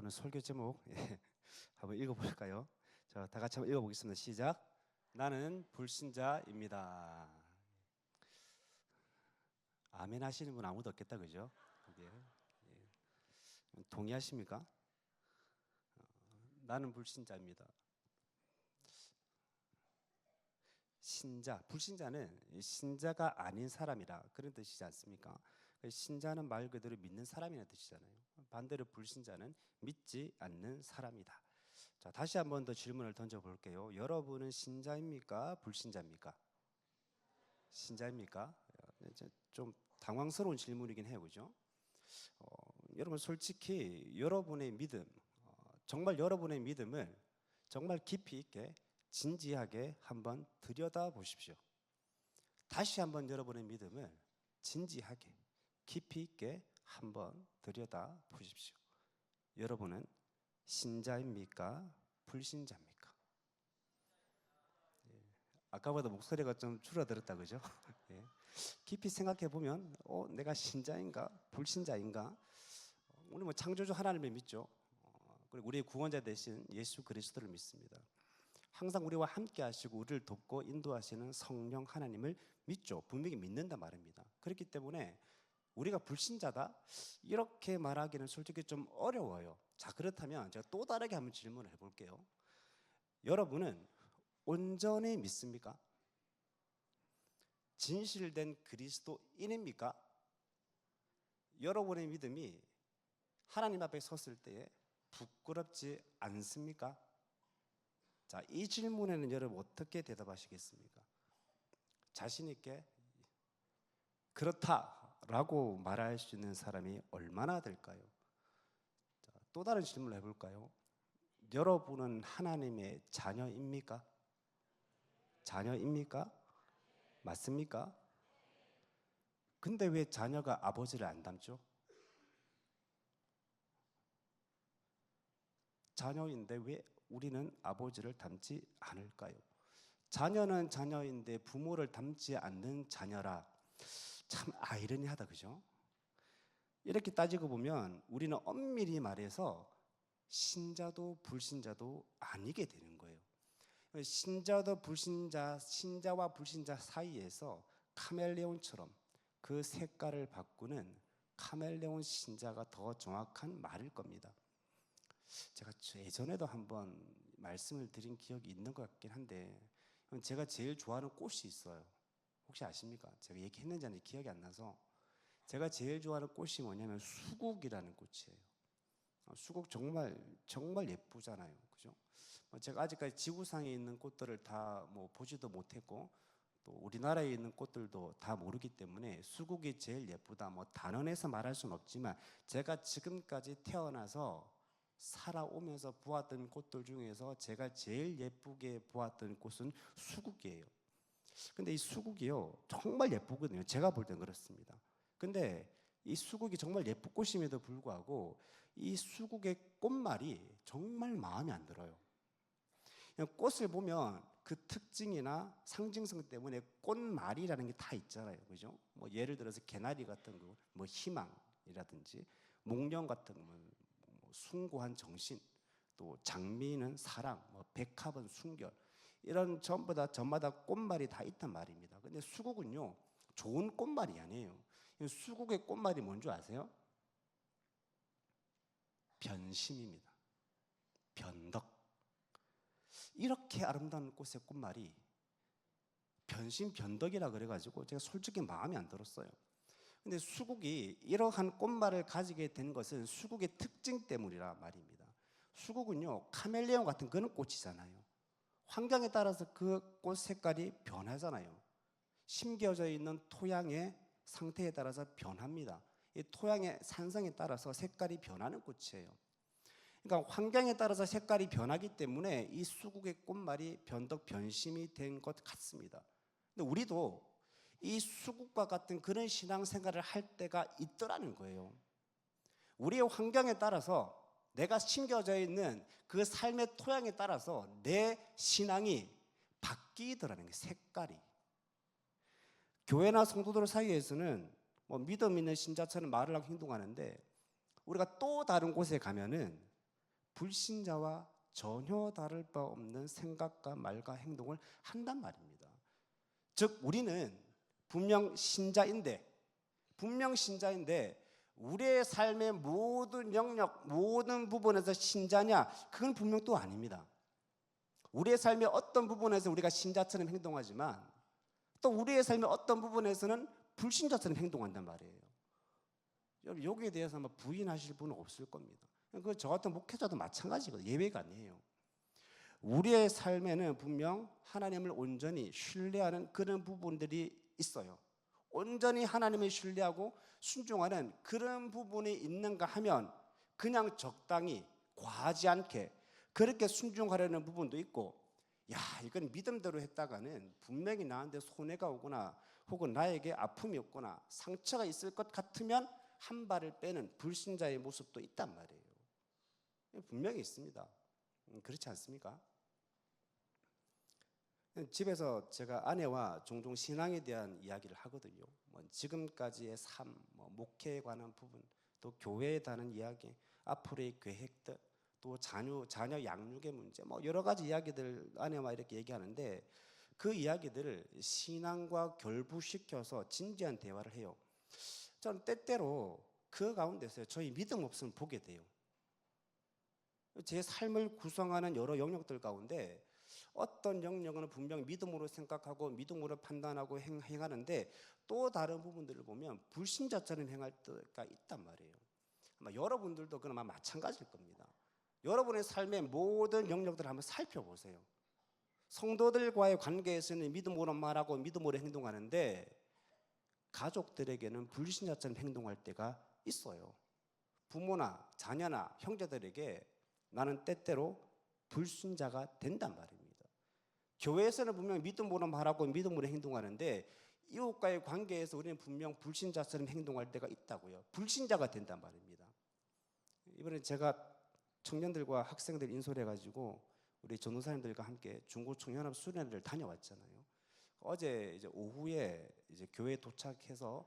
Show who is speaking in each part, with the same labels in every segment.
Speaker 1: 오늘 설교 제목 한번 읽어볼까요? 자, 다 같이 한번 읽어보겠습니다. 시작. 나는 불신자입니다. 아멘 하시는 분 아무도 없겠다, 그죠? 예. 동의하십니까? 나는 불신자입니다. 신자, 불신자는 신자가 아닌 사람이라 그런 뜻이지 않습니까? 신자는 말 그대로 믿는 사람이라는 뜻이잖아요. 반대로 불신자는 믿지 않는 사람이다. 자, 다시 한 번 더 질문을 던져볼게요. 여러분은 신자입니까? 불신자입니까? 신자입니까? 좀 당황스러운 질문이긴 해요, 그죠? 여러분 솔직히 여러분의 믿음, 정말 여러분의 믿음을 정말 깊이 있게 진지하게 한번 들여다 보십시오. 다시 한번 여러분의 믿음을 진지하게 깊이 있게 한번 들여다 보십시오. 여러분은 신자입니까? 불신자입니까? 아까보다 목소리가 좀 줄어들었다, 그죠? 예. 깊이 생각해 보면, 내가 신자인가? 불신자인가? 우리 뭐 창조주 하나님을 믿죠. 그리고 우리의 구원자 되신 예수 그리스도를 믿습니다. 항상 우리와 함께 하시고 우리를 돕고 인도하시는 성령 하나님을 믿죠. 분명히 믿는다 말입니다. 그렇기 때문에 우리가 불신자다? 이렇게 말하기는 솔직히 좀 어려워요. 자, 그렇다면 제가 또 다르게 한번 질문을 해볼게요. 여러분은 온전히 믿습니까? 진실된 그리스도인입니까? 여러분의 믿음이 하나님 앞에 섰을 때에 부끄럽지 않습니까? 자, 이 질문에는 여러분 어떻게 대답하시겠습니까? 자신 있게 그렇다라고 말할 수 있는 사람이 얼마나 될까요? 자, 또 다른 질문을 해볼까요? 여러분은 하나님의 자녀입니까? 자녀입니까? 맞습니까? 근데 왜 자녀가 아버지를 안 닮죠? 자녀인데 왜 우리는 아버지를 닮지 않을까요? 자녀는 자녀인데 부모를 닮지 않는 자녀라. 참 아이러니하다, 그죠? 이렇게 따지고 보면 우리는 엄밀히 말해서 신자도 불신자도 아니게 되는 거예요. 신자도 불신자, 신자와 불신자 사이에서 카멜레온처럼 그 색깔을 바꾸는 카멜레온 신자가 더 정확한 말일 겁니다. 제가 예전에도 한번 말씀을 드린 기억이 있는 것 같긴 한데, 제가 제일 좋아하는 꽃이 있어요. 혹시 아십니까? 제가 얘기했는지 아닌지 기억이 안 나서. 제가 제일 좋아하는 꽃이 뭐냐면 수국이라는 꽃이에요. 수국 정말 예쁘잖아요, 그죠? 제가 아직까지 지구상에 있는 꽃들을 다 보지도 못했고, 또 우리나라에 있는 꽃들도 다 모르기 때문에 수국이 제일 예쁘다, 단언해서 말할 수는 없지만, 제가 지금까지 태어나서 살아오면서 보았던 꽃들 중에서 제가 제일 예쁘게 보았던 꽃은 수국이에요. 근데 이 수국이요, 정말 예쁘거든요. 제가 볼 땐 그렇습니다. 근데 이 수국이 정말 예쁜 꽃임에도 불구하고 이 수국의 꽃말이 정말 마음에 안 들어요. 꽃을 보면 그 특징이나 상징성 때문에 꽃말이라는 게 다 있잖아요, 그죠? 예를 들어서 개나리 같은 거, 희망이라든지, 목련 같은 거, 숭고한 정신, 또 장미는 사랑, 백합은 순결, 이런 전부 다 저마다 꽃말이 다 있단 말입니다. 근데 수국은요, 좋은 꽃말이 아니에요. 수국의 꽃말이 뭔지 아세요? 변심입니다. 변덕. 이렇게 아름다운 꽃의 꽃말이 변심, 변덕이라 그래가지고 제가 솔직히 마음에 안 들었어요. 근데 수국이 이러한 꽃말을 가지게 된 것은 수국의 특징 때문이라 말입니다. 수국은요, 카멜레온 같은 그런 꽃이잖아요. 환경에 따라서 그 꽃 색깔이 변하잖아요. 심겨져 있는 토양의 상태에 따라서 변합니다. 이 토양의 산성에 따라서 색깔이 변하는 꽃이에요. 그러니까 환경에 따라서 색깔이 변하기 때문에 이 수국의 꽃말이 변덕, 변심이 된 것 같습니다. 근데 우리도 이 수국과 같은 그런 신앙생활을 할 때가 있더라는 거예요. 우리의 환경에 따라서 내가 심겨져 있는 그 삶의 토양에 따라서 내 신앙이 바뀌더라는 거예요. 색깔이. 교회나 성도들 사이에서는 믿음 있는 신자처럼 말을 하고 행동하는데, 우리가 또 다른 곳에 가면은 불신자와 전혀 다를 바 없는 생각과 말과 행동을 한단 말입니다. 즉 우리는 분명 신자인데 우리의 삶의 모든 영역, 모든 부분에서 신자냐? 그건 분명 또 아닙니다. 우리의 삶의 어떤 부분에서 우리가 신자처럼 행동하지만 또 우리의 삶의 어떤 부분에서는 불신자처럼 행동한단 말이에요. 여기에 대해서 아마 부인하실 분은 없을 겁니다. 저 같은 목회자도 마찬가지거든요. 예외가 아니에요. 우리의 삶에는 분명 하나님을 온전히 신뢰하는 그런 부분들이 있어요. 온전히 하나님을 신뢰하고 순종하는 그런 부분이 있는가 하면 그냥 적당히 과하지 않게 그렇게 순종하려는 부분도 있고, 야 이건 믿음대로 했다가는 분명히 나한테 손해가 오거나 혹은 나에게 아픔이 없거나 상처가 있을 것 같으면 한 발을 빼는 불신자의 모습도 있단 말이에요. 분명히 있습니다. 그렇지 않습니까? 집에서 제가 아내와 종종 신앙에 대한 이야기를 하거든요. 지금까지의 삶, 목회에 관한 부분, 또 교회에 관한 이야기, 앞으로의 계획들, 또 자녀 양육의 문제, 여러 가지 이야기들 아내와 이렇게 얘기하는데 그 이야기들을 신앙과 결부시켜서 진지한 대화를 해요. 저는 때때로 그 가운데서 저희 믿음 없음을 보게 돼요. 제 삶을 구성하는 여러 영역들 가운데 어떤 영역은 분명 믿음으로 생각하고 믿음으로 판단하고 행하는데 또 다른 부분들을 보면 불신자처럼 행할 때가 있단 말이에요. 아마 여러분들도 그나마 마찬가지일 겁니다. 여러분의 삶의 모든 영역들을 한번 살펴보세요. 성도들과의 관계에서는 믿음으로 말하고 믿음으로 행동하는데 가족들에게는 불신자처럼 행동할 때가 있어요. 부모나 자녀나 형제들에게 나는 때때로 불신자가 된단 말입니다. 교회에서는 분명 믿음으로 말하고 믿음으로 행동하는데 이웃과의 관계에서 우리는 분명 불신자처럼 행동할 때가 있다고요. 불신자가 된단 말입니다. 이번에 제가 청년들과 학생들 인솔해가지고 우리 전도사님들과 함께 중고청년합 수련회를 다녀왔잖아요. 어제 이제 오후에 이제 교회 도착해서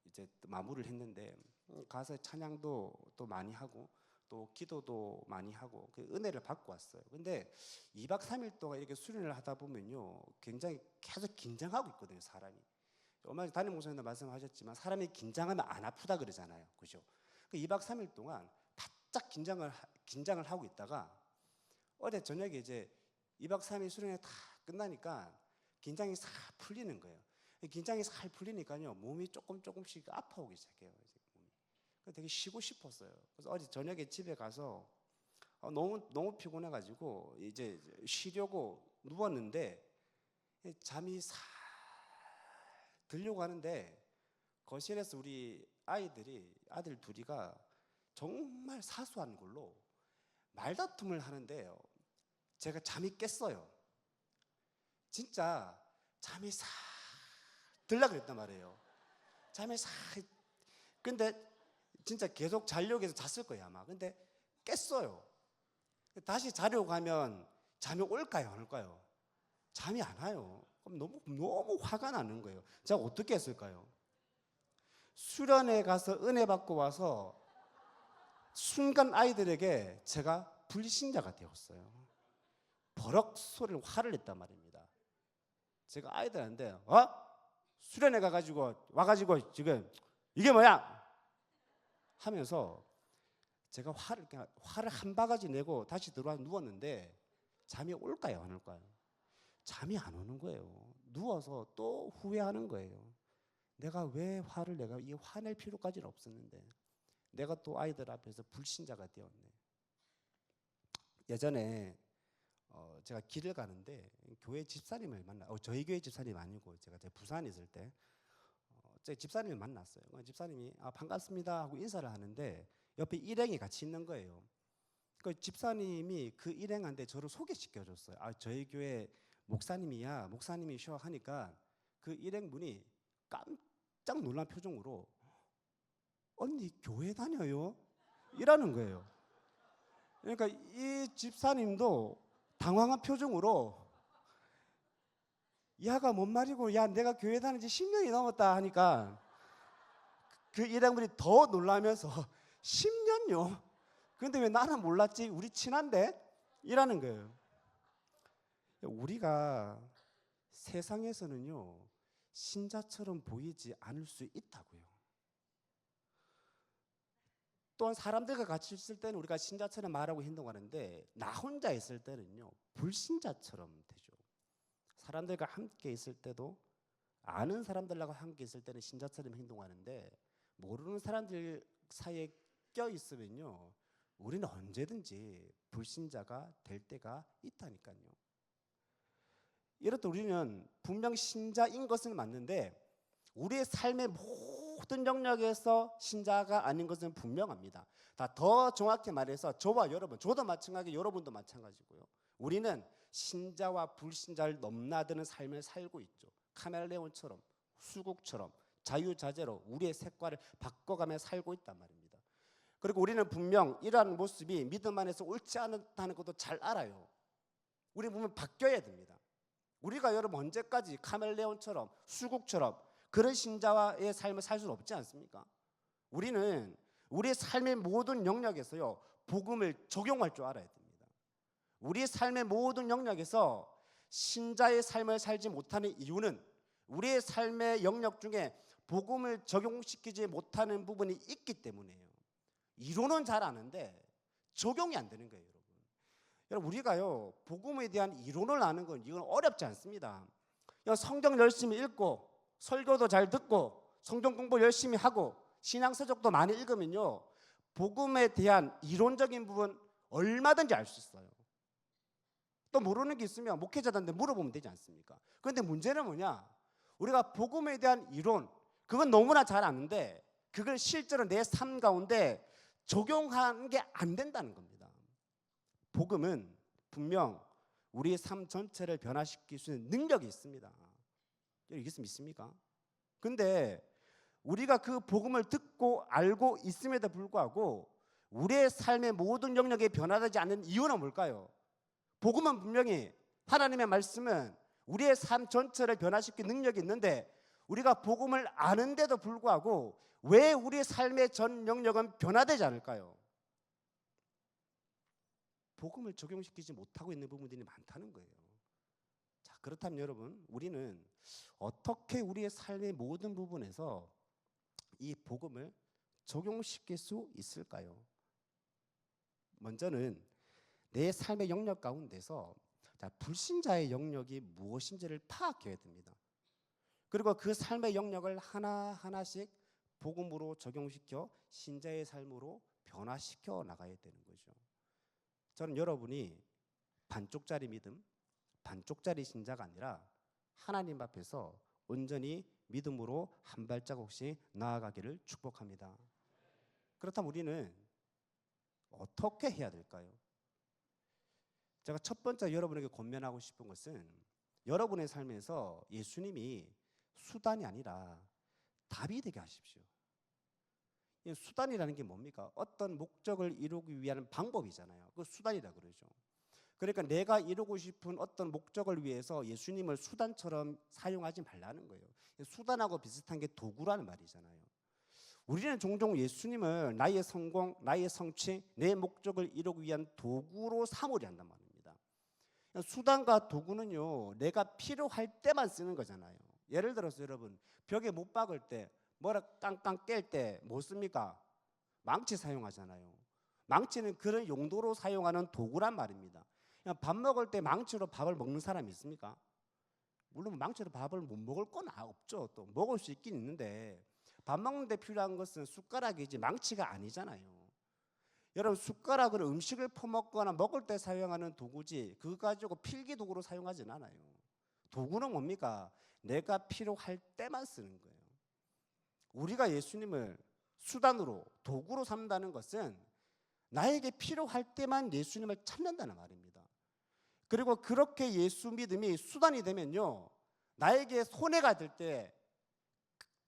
Speaker 1: 이제 마무리를 했는데 가서 찬양도 또 많이 하고 또 기도도 많이 하고 그 은혜를 받고 왔어요. 근데 2박 3일 동안 이렇게 수련을 하다 보면요 굉장히 계속 긴장하고 있거든요. 사람이. 얼마 전에 담임 목사님도 말씀하셨지만 사람이 긴장하면 안 아프다 그러잖아요. 그죠? 그 2박 3일 동안 바짝 긴장을 하고 있다가 어제 저녁에 이제 2박 3일 수련회 다 끝나니까 긴장이 싹 풀리는 거예요. 긴장이 잘 풀리니까요 몸이 조금씩 아파오기 시작해요. 되게 쉬고 싶었어요. 그래서 어제 저녁에 집에 가서 너무 피곤해가지고 이제 쉬려고 누웠는데 잠이 살 들려고 하는데 거실에서 우리 아들 둘이가 정말 사소한 걸로 말다툼을 하는데요. 제가 잠이 깼어요. 진짜 잠이 싹 들라 그랬단 말이에요. 잠이 싹. 근데 진짜 계속 자려고 해서 잤을 거예요 아마. 근데 깼어요. 다시 자려고 하면 잠이 올까요 안 올까요? 잠이 안 와요. 그럼 너무 화가 나는 거예요. 제가 어떻게 했을까요? 수련회 가서 은혜 받고 와서 순간 아이들에게 제가 불신자가 되었어요. 버럭 소리를 화를 냈단 말입니다. 제가 아이들한테 수련회 와가지고 지금 이게 뭐야? 하면서 제가 화를 한 바가지 내고 다시 들어와 누웠는데 잠이 올까요 안 올까요? 잠이 안 오는 거예요. 누워서 또 후회하는 거예요. 내가 왜 화를 내가 이 화낼 필요까지는 없었는데 내가 또 아이들 앞에서 불신자가 되었네. 예전에 제가 길을 가는데 교회 집사님을 저희 교회 집사님 아니고 제가 부산에 있을 때 제 집사님을 만났어요. 집사님이 반갑습니다 하고 인사를 하는데 옆에 일행이 같이 있는 거예요. 그 집사님이 그 일행한테 저를 소개시켜줬어요. 저희 교회 목사님이셔 하니까 그 일행분이 깜짝 놀란 표정으로 언니 교회 다녀요? 이라는 거예요. 그러니까 이 집사님도 당황한 표정으로 야가 뭔 말이고 야 내가 교회 다닌 지 10년이 넘었다 하니까 그 일행분이 더 놀라면서 10년요? 근데 왜 나는 몰랐지? 우리 친한데? 이라는 거예요. 우리가 세상에서는요, 신자처럼 보이지 않을 수 있다고요. 또한 사람들과 같이 있을 때는 우리가 신자처럼 말하고 행동하는데 나 혼자 있을 때는요, 불신자처럼 되죠. 사람들과 함께 있을 때도 아는 사람들하고 함께 있을 때는 신자처럼 행동하는데 모르는 사람들 사이에 껴 있으면요, 우리는 언제든지 불신자가 될 때가 있다니까요. 이럴 때 우리는 분명 신자인 것은 맞는데 우리의 삶의 모든 영역에서 신자가 아닌 것은 분명합니다. 더 정확히 말해서 저와 여러분, 저도 마찬가지, 여러분도 마찬가지고요. 우리는 신자와 불신자를 넘나드는 삶을 살고 있죠. 카멜레온처럼, 수국처럼 자유자재로 우리의 색깔을 바꿔가며 살고 있단 말입니다. 그리고 우리는 분명 이러한 모습이 믿음 안에서 옳지 않다는 것도 잘 알아요. 우리 보면 바뀌어야 됩니다. 우리가 여러분 언제까지 카멜레온처럼 수국처럼 그런 신자와의 삶을 살 수는 없지 않습니까? 우리는 우리의 삶의 모든 영역에서요, 복음을 적용할 줄 알아야 됩니다. 우리의 삶의 모든 영역에서 신자의 삶을 살지 못하는 이유는 우리의 삶의 영역 중에 복음을 적용시키지 못하는 부분이 있기 때문이에요. 이론은 잘 아는데 적용이 안 되는 거예요, 여러분. 여러분, 우리가요, 복음에 대한 이론을 아는 건 이건 어렵지 않습니다. 성경 열심히 읽고 설교도 잘 듣고 성경 공부 열심히 하고 신앙서적도 많이 읽으면요, 복음에 대한 이론적인 부분 얼마든지 알 수 있어요. 또 모르는 게 있으면 목회자들한테 물어보면 되지 않습니까? 그런데 문제는 뭐냐? 우리가 복음에 대한 이론, 그건 너무나 잘 아는데 그걸 실제로 내 삶 가운데 적용하는 게 안 된다는 겁니다. 복음은 분명 우리의 삶 전체를 변화시킬 수 있는 능력이 있습니다. 이것을 믿습니까? 근데 우리가 그 복음을 듣고 알고 있음에도 불구하고 우리의 삶의 모든 영역에 변화되지 않는 이유는 뭘까요? 복음은 분명히, 하나님의 말씀은 우리의 삶 전체를 변화시킬 능력이 있는데 우리가 복음을 아는데도 불구하고 왜 우리의 삶의 전 영역은 변화되지 않을까요? 복음을 적용시키지 못하고 있는 부분들이 많다는 거예요. 자, 그렇다면 여러분, 우리는 어떻게 우리의 삶의 모든 부분에서 이 복음을 적용시킬 수 있을까요? 먼저는 내 삶의 영역 가운데서 불신자의 영역이 무엇인지를 파악해야 됩니다. 그리고 그 삶의 영역을 하나하나씩 복음으로 적용시켜 신자의 삶으로 변화시켜 나가야 되는 거죠. 저는 여러분이 반쪽짜리 믿음, 반쪽짜리 신자가 아니라 하나님 앞에서 온전히 믿음으로 한 발자국씩 나아가기를 축복합니다. 그렇다면 우리는 어떻게 해야 될까요? 제가 첫 번째 여러분에게 권면하고 싶은 것은 여러분의 삶에서 예수님이 수단이 아니라 답이 되게 하십시오. 수단이라는 게 뭡니까? 어떤 목적을 이루기 위한 방법이잖아요. 그 수단이라 그러죠. 그러니까 내가 이루고 싶은 어떤 목적을 위해서 예수님을 수단처럼 사용하지 말라는 거예요. 수단하고 비슷한 게 도구라는 말이잖아요. 우리는 종종 예수님을 나의 성공, 나의 성취, 내 목적을 이루기 위한 도구로 삼으려 한단 말입니다. 수단과 도구는요, 내가 필요할 때만 쓰는 거잖아요. 예를 들어서 여러분, 벽에 못 박을 때, 뭐라 깡깡 깰 때 뭐 씁니까? 망치 사용하잖아요. 망치는 그런 용도로 사용하는 도구란 말입니다. 밥 먹을 때 망치로 밥을 먹는 사람이 있습니까? 물론 망치로 밥을 못 먹을 건 없죠. 또 먹을 수 있긴 있는데 밥 먹는데 필요한 것은 숟가락이지 망치가 아니잖아요. 여러분, 숟가락으로 음식을 퍼먹거나 먹을 때 사용하는 도구지 그거 가지고 필기 도구로 사용하진 않아요. 도구는 뭡니까? 내가 필요할 때만 쓰는 거예요. 우리가 예수님을 수단으로, 도구로 삼는다는 것은 나에게 필요할 때만 예수님을 찾는다는 말입니다. 그리고 그렇게 예수 믿음이 수단이 되면요, 나에게 손해가 될 때,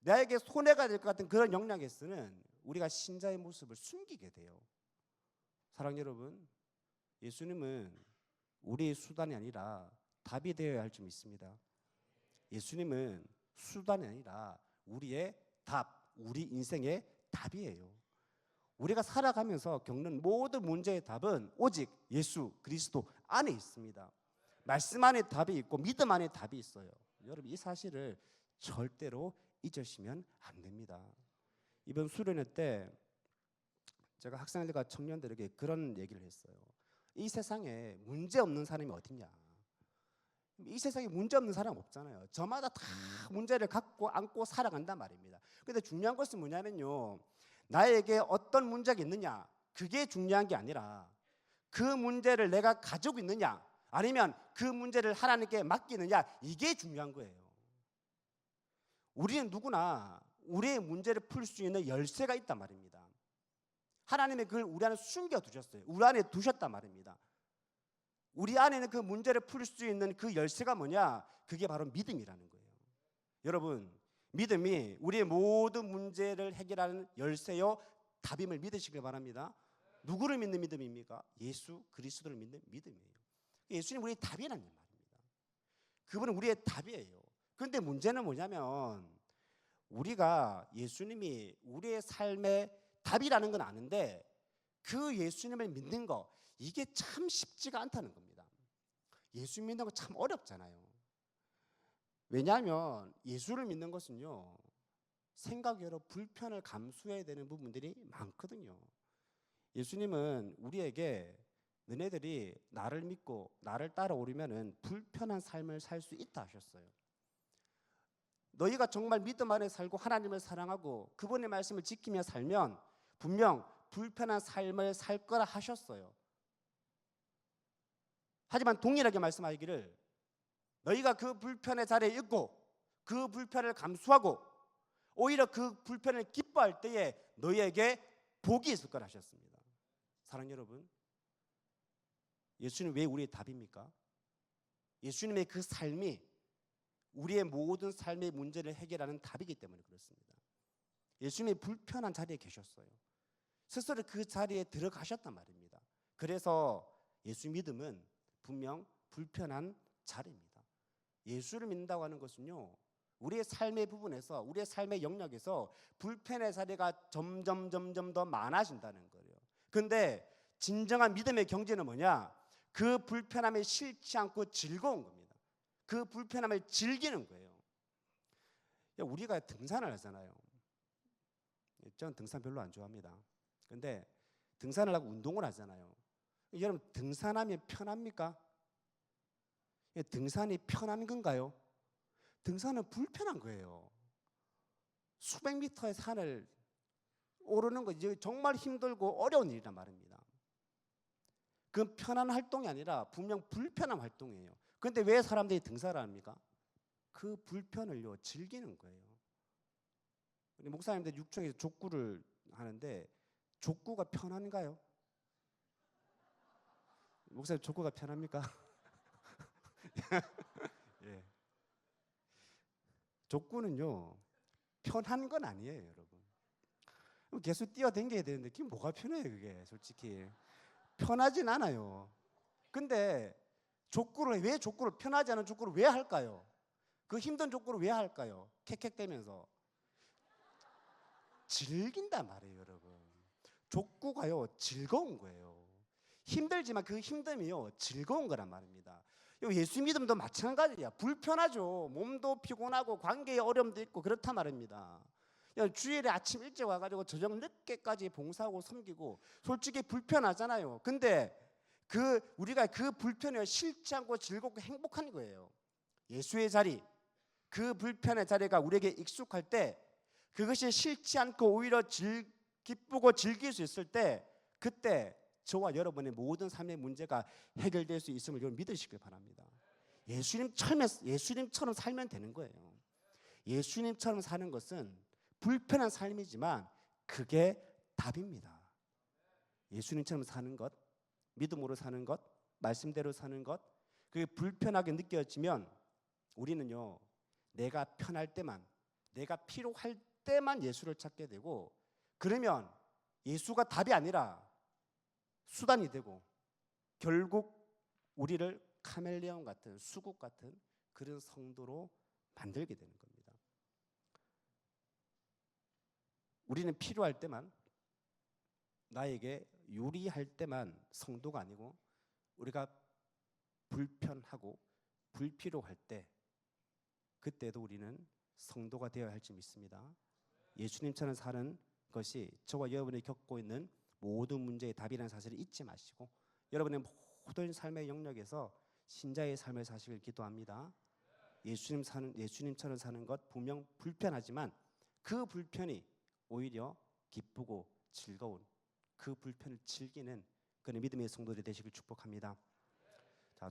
Speaker 1: 나에게 손해가 될 것 같은 그런 영역에서는 우리가 신자의 모습을 숨기게 돼요. 사랑하는 여러분, 예수님은 우리의 수단이 아니라 답이 되어야 할 줄 믿습니다. 예수님은 수단이 아니라 우리의 답, 우리 인생의 답이에요. 우리가 살아가면서 겪는 모든 문제의 답은 오직 예수 그리스도 안에 있습니다. 말씀 안에 답이 있고 믿음 안에 답이 있어요. 여러분 이 사실을 절대로 잊으시면 안 됩니다. 이번 수련회 때 제가 학생들과 청년들에게 그런 얘기를 했어요. 이 세상에 문제 없는 사람이 어딨냐. 이 세상에 문제 없는 사람 없잖아요. 저마다 다 문제를 갖고 안고 살아간단 말입니다. 근데 중요한 것은 뭐냐면요, 나에게 어떤 문제가 있느냐, 그게 중요한 게 아니라 그 문제를 내가 가지고 있느냐, 아니면 그 문제를 하나님께 맡기느냐, 이게 중요한 거예요. 우리는 누구나 우리의 문제를 풀 수 있는 열쇠가 있단 말입니다. 하나님이 그걸 우리 안에 숨겨두셨어요. 우리 안에 두셨단 말입니다. 우리 안에는 그 문제를 풀 수 있는 그 열쇠가 뭐냐? 그게 바로 믿음이라는 거예요. 여러분, 믿음이 우리의 모든 문제를 해결하는 열쇠요 답임을 믿으시길 바랍니다. 누구를 믿는 믿음입니까? 예수 그리스도를 믿는 믿음이에요. 예수님 우리의 답이라는 말입니다. 그분은 우리의 답이에요. 그런데 문제는 뭐냐면 우리가 예수님이 우리의 삶의 답이라는 건 아는데 그 예수님을 믿는 거 이게 참 쉽지가 않다는 겁니다. 예수 믿는 거 참 어렵잖아요. 왜냐하면 예수를 믿는 것은요, 생각외로 불편을 감수해야 되는 부분들이 많거든요. 예수님은 우리에게 너네들이 나를 믿고 나를 따라오려면 불편한 삶을 살 수 있다 하셨어요. 너희가 정말 믿음 안에 살고 하나님을 사랑하고 그분의 말씀을 지키며 살면 분명 불편한 삶을 살 거라 하셨어요. 하지만 동일하게 말씀하기를 너희가 그 불편의 자리에 있고 그 불편을 감수하고 오히려 그 불편을 기뻐할 때에 너희에게 복이 있을 거라 하셨습니다. 사랑하는 여러분, 예수님 왜 우리의 답입니까? 예수님의 그 삶이 우리의 모든 삶의 문제를 해결하는 답이기 때문에 그렇습니다. 예수님이 불편한 자리에 계셨어요. 스스로 그 자리에 들어가셨단 말입니다. 그래서 예수 믿음은 분명 불편한 자리입니다. 예수를 믿는다고 하는 것은요, 우리의 삶의 부분에서 우리의 삶의 영역에서 불편의 자리가 점점 더 많아진다는 거예요. 그런데 진정한 믿음의 경지는 뭐냐? 그 불편함에 싫지 않고 즐거운 겁니다. 그 불편함을 즐기는 거예요. 우리가 등산을 하잖아요. 저는 등산 별로 안 좋아합니다. 근데 등산을 하고 운동을 하잖아요. 여러분 등산하면 편합니까? 등산이 편한 건가요? 등산은 불편한 거예요. 수백 미터의 산을 오르는 거 정말 힘들고 어려운 일이란 말입니다. 그건 편한 활동이 아니라 분명 불편한 활동이에요. 그런데 왜 사람들이 등산을 합니까? 그 불편을요 즐기는 거예요. 목사님들 육청에서 족구를 하는데 족구가 편한가요? 목사님 족구가 편합니까? 예. 족구는요 편한 건 아니에요, 여러분. 계속 뛰어댕겨야 되는데 그게 뭐가 편해요, 그게 솔직히 편하진 않아요. 근데 왜 족구를 편하지 않은 족구를 왜 할까요? 그 힘든 족구를 왜 할까요? 캑캑대면서 즐긴단 말이에요, 여러분. 족구가요 즐거운 거예요. 힘들지만 그 힘듦이요 즐거운 거란 말입니다. 예수 믿음도 마찬가지야. 불편하죠. 몸도 피곤하고 관계의 어려움도 있고 그렇단 말입니다. 주일에 아침 일찍 와가지고 저녁 늦게까지 봉사하고 섬기고 솔직히 불편하잖아요. 근데 우리가 그 불편을 싫지 않고 즐겁고 행복한 거예요. 예수의 자리, 그 불편의 자리가 우리에게 익숙할 때 그것이 싫지 않고 오히려 기쁘고 즐길 수 있을 때 그때 저와 여러분의 모든 삶의 문제가 해결될 수 있음을 여러분 믿으시길 바랍니다. 예수님처럼 살면 되는 거예요. 예수님처럼 사는 것은 불편한 삶이지만 그게 답입니다. 예수님처럼 사는 것, 믿음으로 사는 것, 말씀대로 사는 것, 그게 불편하게 느껴지면 우리는요 내가 편할 때만, 내가 필요할 때만 예수를 찾게 되고, 그러면 예수가 답이 아니라 수단이 되고 결국 우리를 카멜레온 같은 수국 같은 그런 성도로 만들게 되는 겁니다. 우리는 필요할 때만, 나에게 유리할 때만 성도가 아니고 우리가 불편하고 불필요할 때 그때도 우리는 성도가 되어야 할지 믿습니다. 예수님처럼 사는 것이 저와 여러분이 겪고 있는 모든 문제의 답이라는 사실을 잊지 마시고 여러분의 모든 삶의 영역에서 신자의 삶을 사시길 기도합니다. 예수님처럼 사는 것 분명 불편하지만 그 불편이 오히려 기쁘고 즐거운 그 불편을 즐기는 그런 믿음의 성도들이 되시길 축복합니다. 자,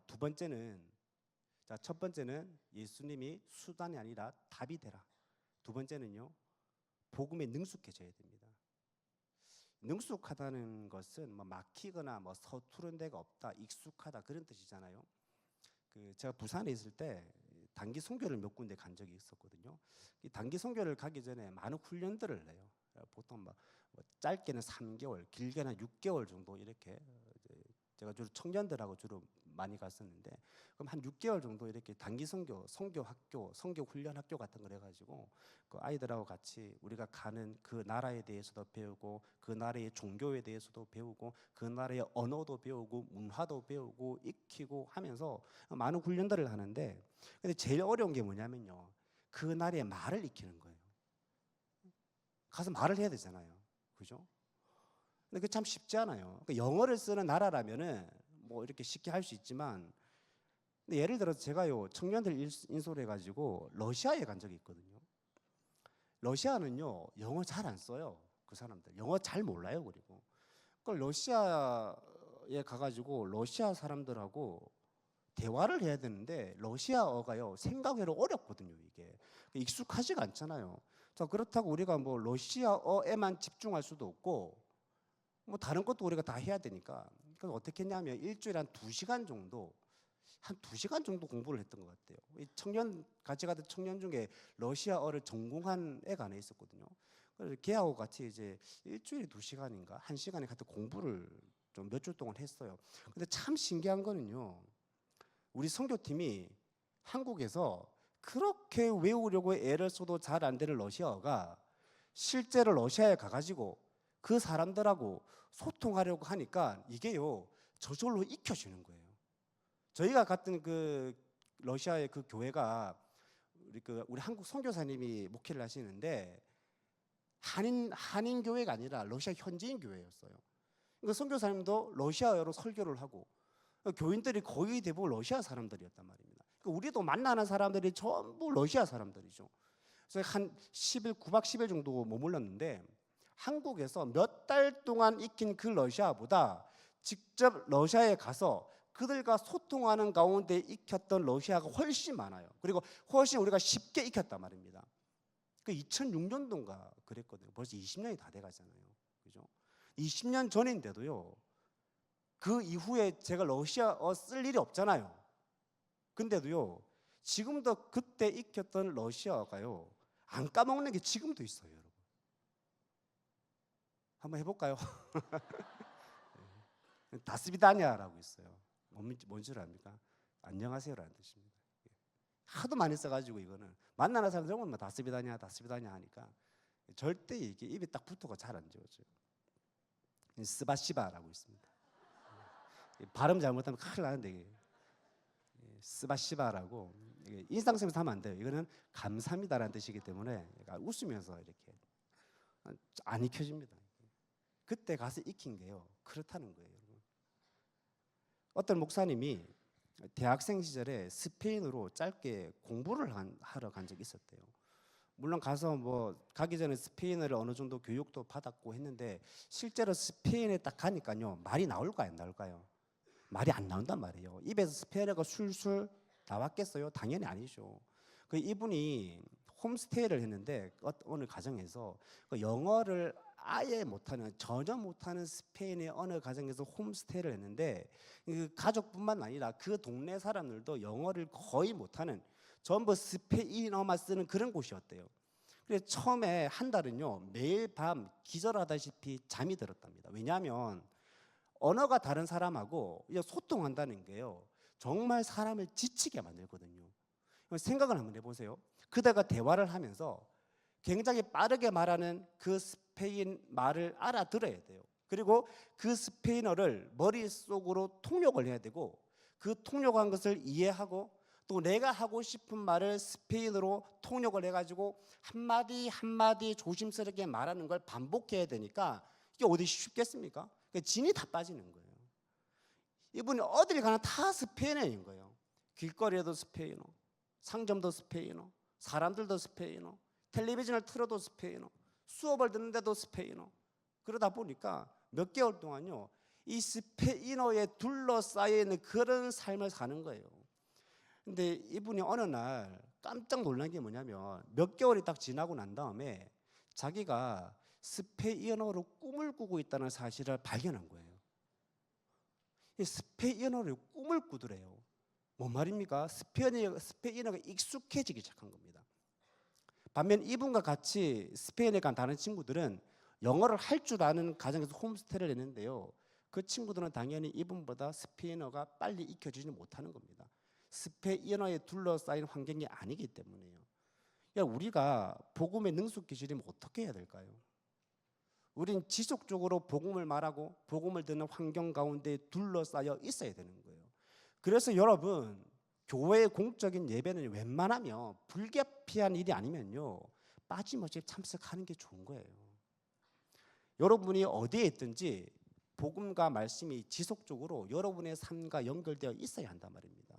Speaker 1: 첫 번째는 예수님이 수단이 아니라 답이 되라. 두 번째는요, 복음에 능숙해져야 됩니다. 능숙하다는 것은 뭐 막히거나 뭐 서투른 데가 없다, 익숙하다 그런 뜻이잖아요. 제가 부산에 있을 때 단기 선교를 몇 군데 간 적이 있었거든요. 이 단기 선교를 가기 전에 많은 훈련들을 해요. 보통 뭐 짧게는 3개월, 길게는 6개월 정도 이렇게 제가 주로 청년들하고 주로 많이 갔었는데 그럼 한 6개월 정도 이렇게 단기 선교, 선교학교, 선교훈련학교 같은 걸 해가지고 그 아이들하고 같이 우리가 가는 그 나라에 대해서도 배우고 그 나라의 종교에 대해서도 배우고 그 나라의 언어도 배우고 문화도 배우고 익히고 하면서 많은 훈련들을 하는데 근데 제일 어려운 게 뭐냐면요. 그 나라의 말을 익히는 거예요. 가서 말을 해야 되잖아요. 그죠? 근데 그게 참 쉽지 않아요. 그러니까 영어를 쓰는 나라라면은 뭐 이렇게 쉽게 할 수 있지만 근데 예를 들어서 제가요 청년들 인솔 해가지고 러시아에 간 적이 있거든요. 러시아는요 영어 잘 안 써요. 그 사람들 영어 잘 몰라요. 그리고 그걸 러시아에 가가지고 러시아 사람들하고 대화를 해야 되는데 러시아어가요 생각외로 어렵거든요. 이게 익숙하지가 않잖아요. 자, 그렇다고 우리가 뭐 러시아어에만 집중할 수도 없고 뭐 다른 것도 우리가 다 해야 되니까 그래서 어떻게 했냐면 일주일에 한 2시간 정도 공부를 했던 것 같아요. 이 같이 가던 청년 중에 러시아어를 전공한 애가 하나 있었거든요. 그래서 걔하고 같이 이제 일주일에 2시간인가 1시간에 같은 공부를 좀 몇 주 동안 했어요. 근데 참 신기한 거는요. 우리 선교팀이 한국에서 그렇게 외우려고 애를 써도 잘 안 되는 러시아어가 실제로 러시아에 가가지고 그 사람들하고 소통하려고 하니까 이게요 저절로 익혀지는 거예요. 저희가 갔던 그 러시아의 그 교회가 우리 한국 선교사님이 목회를 하시는데 한인 교회가 아니라 러시아 현지인 교회였어요. 그러니까 선교사님도 러시아어로 설교를 하고 교인들이 거의 대부분 러시아 사람들이었단 말입니다. 그러니까 우리도 만나는 사람들이 전부 러시아 사람들이죠. 그래서 한 10일, 9박 10일 정도 머물렀는데 한국에서 몇 달 동안 익힌 그 러시아보다 직접 러시아에 가서 그들과 소통하는 가운데 익혔던 러시아가 훨씬 많아요. 그리고 훨씬 우리가 쉽게 익혔단 말입니다. 그 2006년도인가 그랬거든요. 벌써 20년이 다 돼가잖아요. 그죠? 20년 전인데도요. 그 이후에 제가 러시아어 쓸 일이 없잖아요. 근데도요. 지금도 그때 익혔던 러시아어가요. 안 까먹는 게 지금도 있어요, 여러분. 한번 해볼까요? 다스비다냐라고 있어요. 뭔 줄 압니까? 안녕하세요라는 뜻입니다. 하도 많이 써가지고 이거는 만나는 사람 들은 다스비다냐 하니까 절대 이게 입에 딱 붙어가 잘 안 지워져요. 스바시바라고 있습니다. 발음 잘못하면 큰일 나는데 스바시바라고 인상쓰면서 하면 안 돼요. 이거는 감사합니다라는 뜻이기 때문에 웃으면서 이렇게 안 익혀집니다. 그때 가서 익힌 게요. 그렇다는 거예요. 어떤 목사님이 대학생 시절에 스페인으로 짧게 공부를 하러 간 적이 있었대요. 물론 가서 뭐 가기 전에 스페인어를 어느 정도 교육도 받았고 했는데 실제로 스페인에 딱 가니까요. 말이 나올까요? 안 나올까요? 말이 안 나온단 말이에요. 입에서 스페인어가 술술 나왔겠어요? 당연히 아니죠. 그 이분이 홈스테이를 했는데 어느 가정에서 그 영어를 아예 못하는 전혀 못하는 스페인의 어느 가정에서 홈스테이를 했는데 그 가족뿐만 아니라 그 동네 사람들도 영어를 거의 못하는 전부 스페인어만 쓰는 그런 곳이었대요. 그래서 처음에 한 달은요 매일 밤 기절하다시피 잠이 들었답니다. 왜냐하면 언어가 다른 사람하고 소통한다는 게요 정말 사람을 지치게 만들거든요. 생각을 한번 해보세요. 그대가 대화를 하면서 굉장히 빠르게 말하는 그 스페인 말을 알아들어야 돼요. 그리고 그 스페인어를 머릿속으로 통역을 해야 되고 그 통역한 것을 이해하고 또 내가 하고 싶은 말을 스페인어로 통역을 해가지고 한마디 한마디 조심스럽게 말하는 걸 반복해야 되니까 이게 어디 쉽겠습니까? 진이 다 빠지는 거예요. 이분이 어딜 가나 다 스페인어인 거예요. 길거리에도 스페인어, 상점도 스페인어, 사람들도 스페인어, 텔레비전을 틀어도 스페인어, 수업을 듣는데도 스페인어. 그러다 보니까 몇 개월 동안요, 이 스페인어에 둘러싸여 있는 그런 삶을 사는 거예요. 근데 이분이 어느 날 깜짝 놀란 게 뭐냐면 몇 개월이 딱 지나고 난 다음에 자기가 스페인어로 꿈을 꾸고 있다는 사실을 발견한 거예요. 스페인어로 꿈을 꾸더래요. 뭔 말입니까? 스페인어가 익숙해지기 시작한 겁니다. 반면 이분과 같이 스페인에 간 다른 친구들은 영어를 할 줄 아는 가정에서 홈스테이를 했는데요, 그 친구들은 당연히 이분보다 스페인어가 빨리 익혀지지 못하는 겁니다. 스페인어에 둘러싸인 환경이 아니기 때문에요. 우리가 복음에 능숙해지려면 어떻게 해야 될까요? 우린 지속적으로 복음을 말하고 복음을 듣는 환경 가운데 둘러싸여 있어야 되는 거예요. 그래서 여러분, 교회의 공적인 예배는 웬만하면 불가피한 일이 아니면요, 빠짐없이 참석하는 게 좋은 거예요. 여러분이 어디에 있든지 복음과 말씀이 지속적으로 여러분의 삶과 연결되어 있어야 한단 말입니다.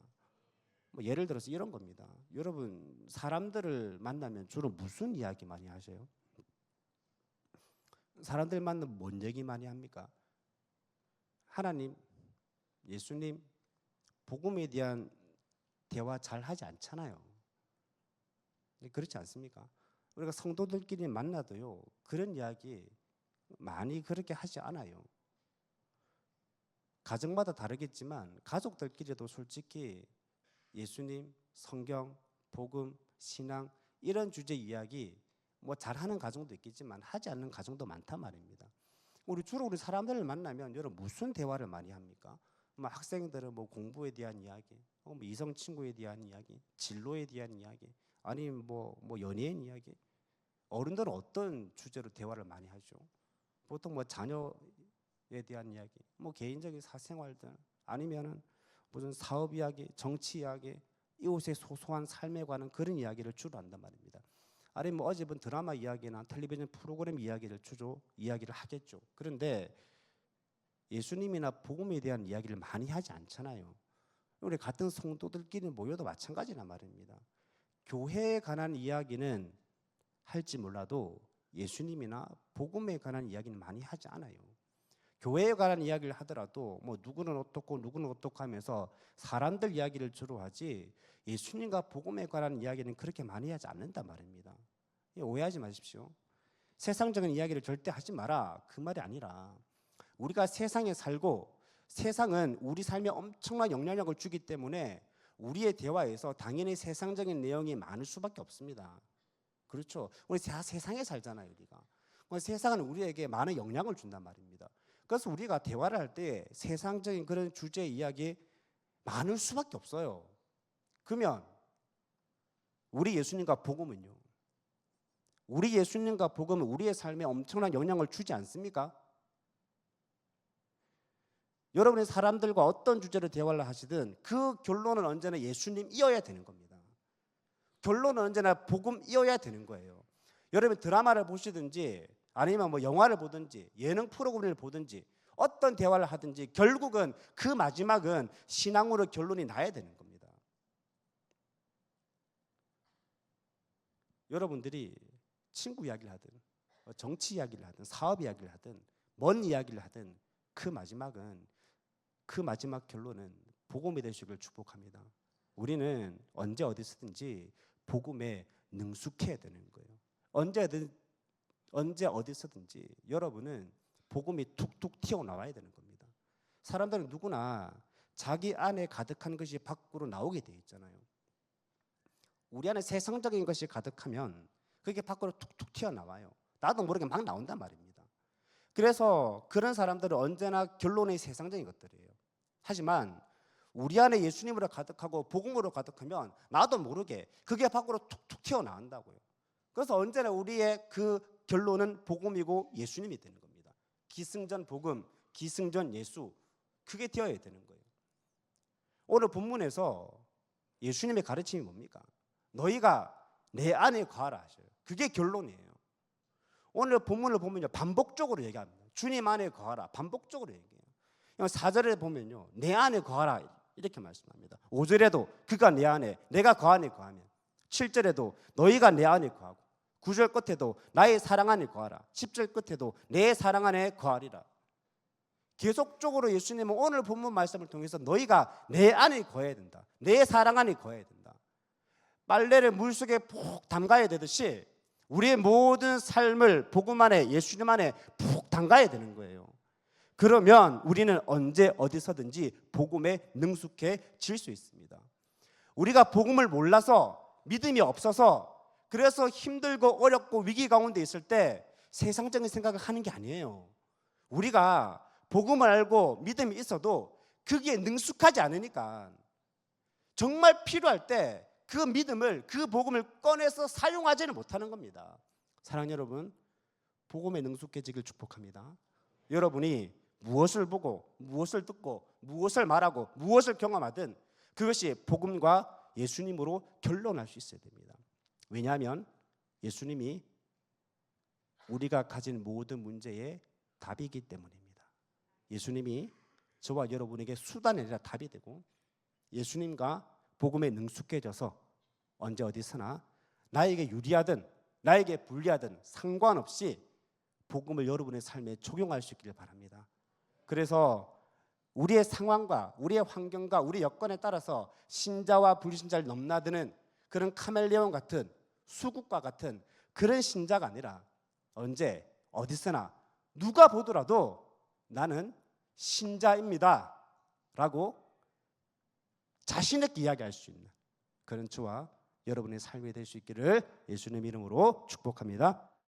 Speaker 1: 예를 들어서 이런 겁니다. 여러분, 사람들을 만나면 주로 무슨 이야기 많이 하세요? 사람들 만나면 뭔 얘기 많이 합니까? 하나님, 예수님, 복음에 대한 대화 잘 하지 않잖아요. 그렇지 않습니까? 우리가 성도들끼리 만나도요, 그런 이야기 많이 그렇게 하지 않아요. 가정마다 다르겠지만 가족들끼리도 솔직히 예수님, 성경, 복음, 신앙 이런 주제 이야기 잘하는 가정도 있겠지만 하지 않는 가정도 많단 말입니다. 주로 우리 사람들을 만나면 여러분 무슨 대화를 많이 합니까? 학생들은 공부에 대한 이야기, 이성 친구에 대한 이야기, 진로에 대한 이야기, 아니면 연예인 이야기. 어른들은 어떤 주제로 대화를 많이 하죠? 보통 자녀에 대한 이야기, 개인적인 사생활들, 아니면은 무슨 사업 이야기, 정치 이야기, 이웃의 소소한 삶에 관한 그런 이야기를 주로 한단 말입니다. 아니면 어제 본 드라마 이야기나 텔레비전 프로그램 이야기를 주로 이야기를 하겠죠. 그런데 예수님이나 복음에 대한 이야기를 많이 하지 않잖아요. 우리 같은 성도들끼리 모여도 마찬가지란 말입니다. 교회에 관한 이야기는 할지 몰라도 예수님이나 복음에 관한 이야기는 많이 하지 않아요. 교회에 관한 이야기를 하더라도 누구는 어떻고 누구는 어떻고 하면서 사람들 이야기를 주로 하지 예수님과 복음에 관한 이야기는 그렇게 많이 하지 않는단 말입니다. 오해하지 마십시오. 세상적인 이야기를 절대 하지 마라, 그 말이 아니라 우리가 세상에 살고 세상은 우리 삶에 엄청난 영향력을 주기 때문에 우리의 대화에서 당연히 세상적인 내용이 많을 수밖에 없습니다. 그렇죠? 우리 세상에 살잖아요. 우리가 세상은 우리에게 많은 영향을 준단 말입니다. 그래서 우리가 대화를 할 때 세상적인 그런 주제 이야기 많을 수밖에 없어요. 그러면 우리 예수님과 복음은요, 우리 예수님과 복음은 우리의 삶에 엄청난 영향을 주지 않습니까? 여러분이 사람들과 어떤 주제로 대화를 하시든 그 결론은 언제나 예수님이어야 되는 겁니다. 결론은 언제나 복음이어야 되는 거예요. 여러분 드라마를 보시든지 아니면 영화를 보든지 예능 프로그램을 보든지 어떤 대화를 하든지 결국은 그 마지막은 신앙으로 결론이 나야 되는 겁니다. 여러분들이 친구 이야기를 하든 정치 이야기를 하든 사업 이야기를 하든 뭔 이야기를 하든 그 마지막 결론은 복음이 되시길 축복합니다. 우리는 언제 어디서든지 복음에 능숙해야 되는 거예요. 언제 어디서든지 여러분은 복음이 툭툭 튀어나와야 되는 겁니다. 사람들은 누구나 자기 안에 가득한 것이 밖으로 나오게 돼 있잖아요. 우리 안에 세상적인 것이 가득하면 그게 밖으로 툭툭 튀어나와요. 나도 모르게 막 나온단 말입니다. 그래서 그런 사람들은 언제나 결론이 세상적인 것들이에요. 하지만 우리 안에 예수님으로 가득하고 복음으로 가득하면 나도 모르게 그게 밖으로 툭툭 튀어나온다고요. 그래서 언제나 우리의 그 결론은 복음이고 예수님이 되는 겁니다. 기승전 복음, 기승전 예수, 그게 되어야 되는 거예요. 오늘 본문에서 예수님의 가르침이 뭡니까? 너희가 내 안에 거하라 하셔요. 그게 결론이에요. 오늘 본문을 보면요, 반복적으로 얘기합니다. 주님 안에 거하라, 반복적으로 얘기해요. 4절에 보면요, 내 안에 거하라 이렇게 말씀합니다. 5절에도 그가 내 안에, 내가 그 안에 거하면, 7절에도 너희가 내 안에 거하고, 9절 끝에도 나의 사랑 안에 거하라, 10절 끝에도 내 사랑 안에 거하리라. 계속적으로 예수님은 오늘 본문 말씀을 통해서 너희가 내 안에 거해야 된다, 내 사랑 안에 거해야 된다. 빨래를 물속에 푹 담가야 되듯이 우리의 모든 삶을 복음 안에, 예수님 안에 푹 담가야 되는 거예요. 그러면 우리는 언제 어디서든지 복음에 능숙해질 수 있습니다. 우리가 복음을 몰라서, 믿음이 없어서, 그래서 힘들고 어렵고 위기 가운데 있을 때 세상적인 생각을 하는 게 아니에요. 우리가 복음을 알고 믿음이 있어도 그게 능숙하지 않으니까 정말 필요할 때 그 믿음을, 그 복음을 꺼내서 사용하지는 못하는 겁니다. 사랑하는 여러분, 복음에 능숙해지길 축복합니다. 여러분이 무엇을 보고, 무엇을 듣고, 무엇을 말하고, 무엇을 경험하든 그것이 복음과 예수님으로 결론날 수 있어야 됩니다. 왜냐하면 예수님이 우리가 가진 모든 문제의 답이기 때문입니다. 예수님이 저와 여러분에게 수단이 아니라 답이 되고, 예수님과 복음에 능숙해져서 언제 어디서나 나에게 유리하든 나에게 불리하든 상관없이 복음을 여러분의 삶에 적용할 수 있기를 바랍니다. 그래서 우리의 상황과 우리의 환경과 우리 여건에 따라서 신자와 불신자를 넘나드는 그런 카멜레온 같은, 수국과 같은 그런 신자가 아니라 언제 어디서나 누가 보더라도 나는 신자입니다 라고 자신 있게 이야기할 수 있는 그런 저와 여러분의 삶이 될 수 있기를 예수님 이름으로 축복합니다.